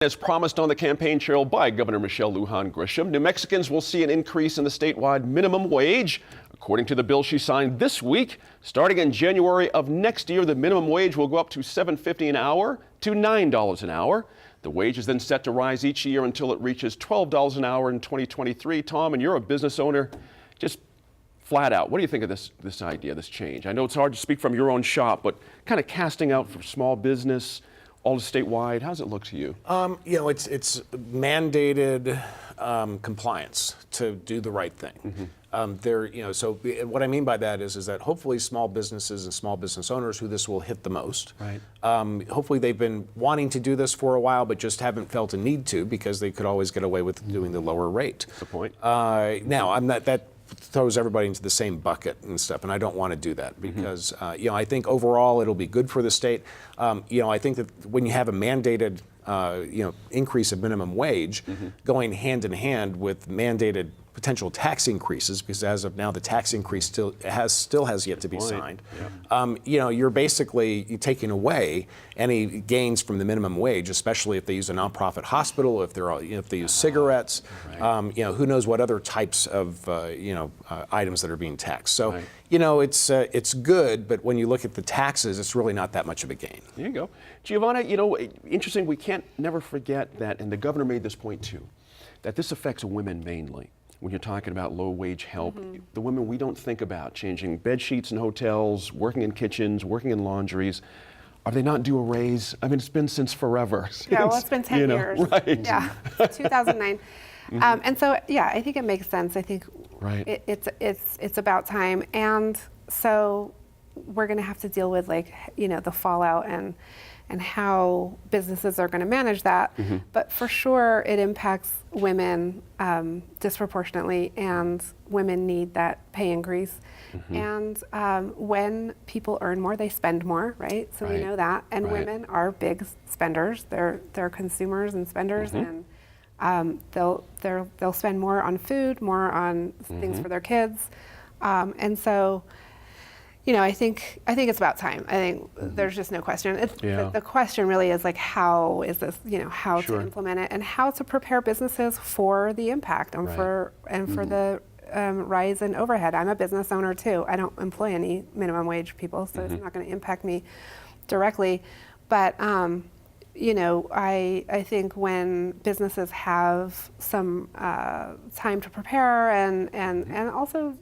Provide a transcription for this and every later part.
As promised on the campaign trail by Governor Michelle Lujan Grisham, New Mexicans will see an increase in the statewide minimum wage. According to the bill she signed this week, starting in January of next year, the minimum wage will go up to $7.50 an hour to $9 an hour. The wage is then set to rise each year until it reaches $12 an hour in 2023. Tom, and you're a business owner, just flat out, what do you think of this idea, this change? I know it's hard to speak from your own shop, but kind of casting out for small business, all statewide, how does it look to you? It's mandated compliance to do the right thing. So what I mean by that is that hopefully small businesses and small business owners who this will hit the most. Right. Hopefully they've been wanting to do this for a while, but just haven't felt a need to because they could always get away with doing the lower rate. That's the point. Now, that throws everybody into the same bucket and stuff, and I don't want to do that because I think overall it'll be good for the state. I think that when you have a mandated increase of minimum wage going hand in hand with mandated potential tax increases, because as of now the tax increase still has yet to be signed. You're basically taking away any gains from the minimum wage, especially if they use a nonprofit hospital, if they use cigarettes, who knows what other types of items that are being taxed. So it's good, but when you look at the taxes, it's really not that much of a gain. There you go, Giovanna. Interesting. We can't never forget that, and the governor made this point too, that this affects women mainly. When you're talking about low-wage help, the women we don't think about changing bed sheets in hotels, working in kitchens, working in laundries. Are they not due a raise? I mean, it's been since forever. Yeah, well, it's been 10 years. Right. Yeah, 2009. And so, yeah, I think it makes sense. I think it's about time. And so we're going to have to deal with the fallout and how businesses are going to manage that. But for sure, it impacts women disproportionately, and women need that pay increase. And when people earn more, they spend more, right? So we know that. And women are big spenders. They're consumers and spenders, and they'll spend more on food, more on things for their kids. And so, I think it's about time. I think there's just no question. The question really is how is this, how to implement it and how to prepare businesses for the impact and for the rise in overhead. I'm a business owner too. I don't employ any minimum wage people, so it's not going to impact me directly. But I think when businesses have some time to prepare and also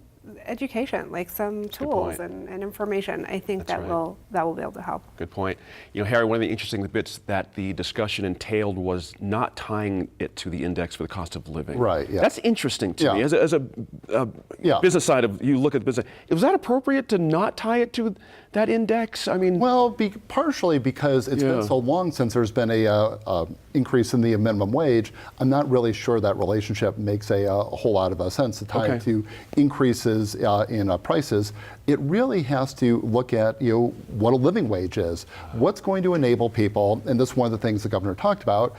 education, like some tools and information, I think that will be able to help. Good point. Harry, one of the interesting bits that the discussion entailed was not tying it to the index for the cost of living. Right. Yeah. That's interesting to me. As a business side of you look at the business. Was that appropriate to not tie it to that index? I mean, well, partially because it's been so long since there's been a increase in the minimum wage. I'm not really sure that relationship makes a whole lot of sense to tie it to increases in prices. It really has to look at what a living wage is. What's going to enable people, and this is one of the things the governor talked about,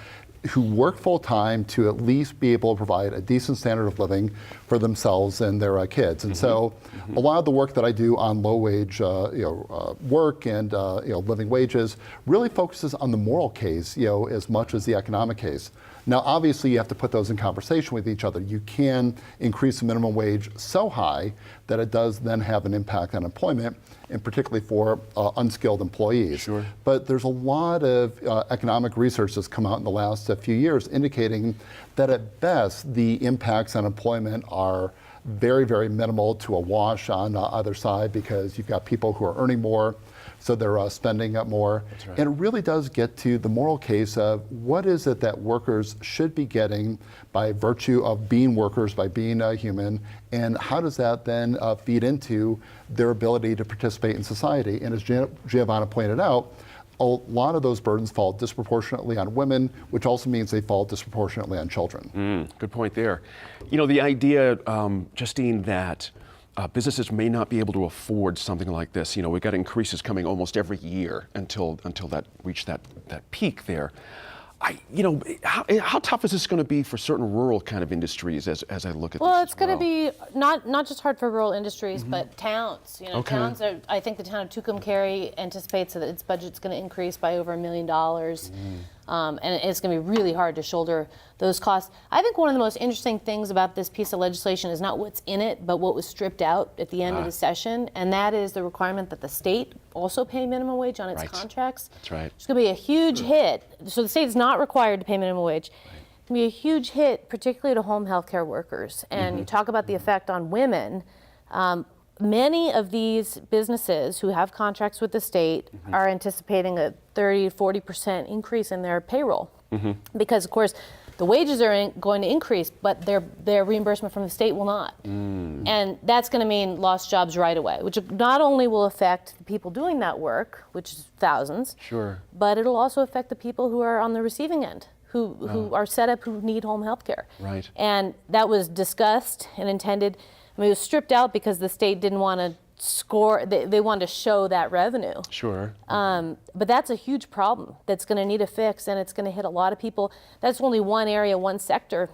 who work full time to at least be able to provide a decent standard of living for themselves and their kids. And so a lot of the work that I do on low wage work and living wages really focuses on the moral case as much as the economic case. Now, obviously, you have to put those in conversation with each other. You can increase the minimum wage so high that it does then have an impact on employment, and particularly for unskilled employees. Sure. But there's a lot of economic research that's come out in the last few years indicating that at best, the impacts on employment are very, very minimal to a wash on either side, because you've got people who are earning more, so they're spending more. That's right. And it really does get to the moral case of what is it that workers should be getting by virtue of being workers, by being human, and how does that then feed into their ability to participate in society? And as Giovanna pointed out, a lot of those burdens fall disproportionately on women, which also means they fall disproportionately on children. Good point there. The idea, Justine, that businesses may not be able to afford something like this. We've got increases coming almost every year until that reach that peak there. How tough is this going to be for certain rural kind of industries as I look at this? Well, it's going to be not just hard for rural industries, but towns. Towns are. I think the town of Tucumcari anticipates that its budget's going to increase by over $1 million. and it's going to be really hard to shoulder those costs. I think one of the most interesting things about this piece of legislation is not what's in it, but what was stripped out at the end of the session, and that is the requirement that the state also pay minimum wage on its contracts. That's right. It's going to be a huge hit. So the state is not required to pay minimum wage. It's going to be a huge hit, particularly to home health care workers. And you talk about the effect on women. Many of these businesses who have contracts with the state are anticipating a 30, 40% increase in their payroll. Because, of course, the wages are going to increase, but their reimbursement from the state will not. And that's going to mean lost jobs right away, which not only will affect the people doing that work, which is thousands, but it'll also affect the people who are on the receiving end, who are set up, who need home health care. Right. And that was discussed and intended. I mean, it was stripped out because the state didn't want to score, they wanted to show that revenue. But that's a huge problem that's going to need a fix, and it's going to hit a lot of people. That's only one area, one sector.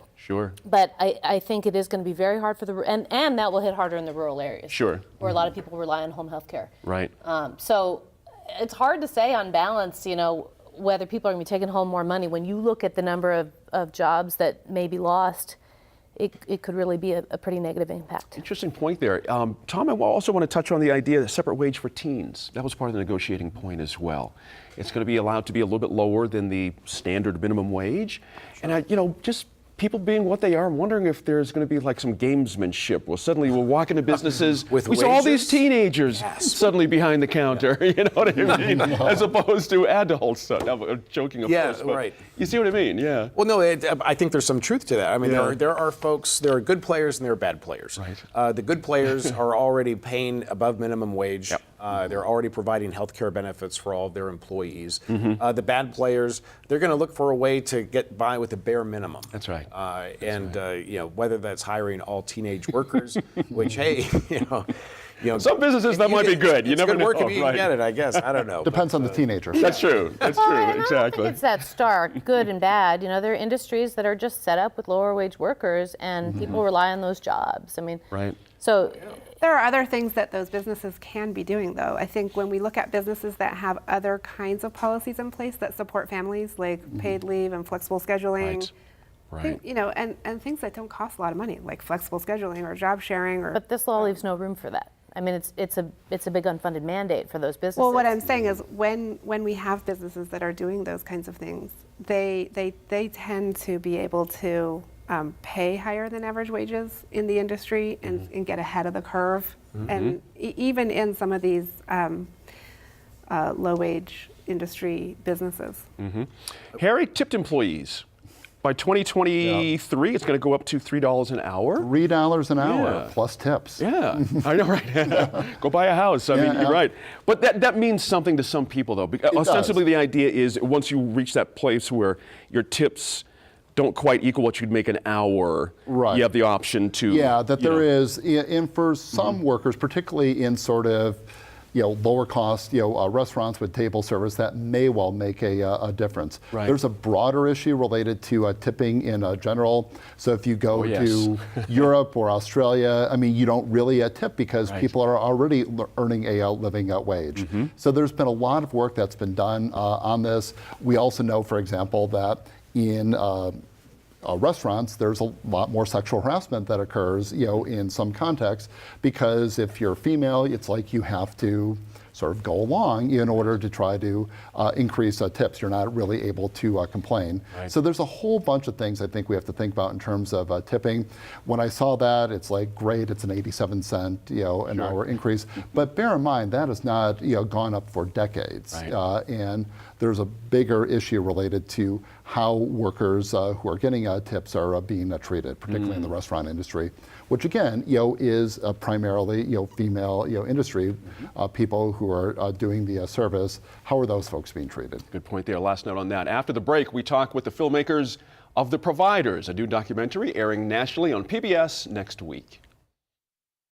But I think it is going to be very hard for and that will hit harder in the rural areas. Where a lot of people rely on home health care. So it's hard to say on balance, whether people are going to be taking home more money. When you look at the number of jobs that may be lost, it could really be a pretty negative impact. Interesting point there. Tom, I also want to touch on the idea of a separate wage for teens. That was part of the negotiating point as well. It's going to be allowed to be a little bit lower than the standard minimum wage. And, just people being what they are, I'm wondering if there's going to be like some gamesmanship. Well, suddenly we'll walk into businesses, we saw all these teenagers suddenly behind the counter, you know what I mean? As opposed to adults. I'm joking, of course. But you see what I mean? Yeah. Well, no, I think there's some truth to that. I mean, there are folks, there are good players and there are bad players. The good players are already paying above minimum wage. They're already providing health care benefits for all of their employees. The bad players, they're going to look for a way to get by with the bare minimum. That's right. Whether that's hiring all teenage workers, which, hey, some businesses that might be good. You never know. Work if you can get it, I guess. I don't know. Depends on the teenager. That's true. That's true. I don't Exactly. think it's that stark, good and bad. There are industries that are just set up with lower wage workers, and people rely on those jobs. I mean, so there are other things that those businesses can be doing, though. I think when we look at businesses that have other kinds of policies in place that support families, like paid leave and flexible scheduling, and things that don't cost a lot of money, like flexible scheduling or job sharing. But this law leaves no room for that. I mean, it's a big unfunded mandate for those businesses. Well, what I'm saying is when we have businesses that are doing those kinds of things, they tend to be able to pay higher than average wages in the industry and get ahead of the curve. And even in some of these low wage industry businesses. Harry, tipped employees. By 2023, it's going to go up to $3 an hour. $3 an hour plus tips. Yeah, I know, right? Go buy a house. I mean, you're right. But that means something to some people, though. Because ostensibly, the idea is once you reach that place where your tips don't quite equal what you'd make an hour, you have the option to. Yeah, that there is, and for some workers, particularly in sort of lower cost, restaurants with table service, that may well make a difference. There's a broader issue related to tipping in general. So if you go to Europe or Australia, I mean, you don't really tip because people are already earning a living wage. So there's been a lot of work that's been done on this. We also know, for example, that in restaurants, there's a lot more sexual harassment that occurs, in some contexts, because if you're female, it's like you have to sort of go along in order to try to increase tips. You're not really able to complain. So there's a whole bunch of things I think we have to think about in terms of tipping. When I saw that, it's like, great, it's an 87-cent, an hour increase. But bear in mind, that has not, gone up for decades. And there's a bigger issue related to how workers who are getting tips are being treated, particularly in the restaurant industry, which again, is primarily, female, industry, people who are doing the service. How are those folks being treated? Good point there. Last note on that. After the break, we talk with the filmmakers of The Providers, a new documentary airing nationally on PBS next week.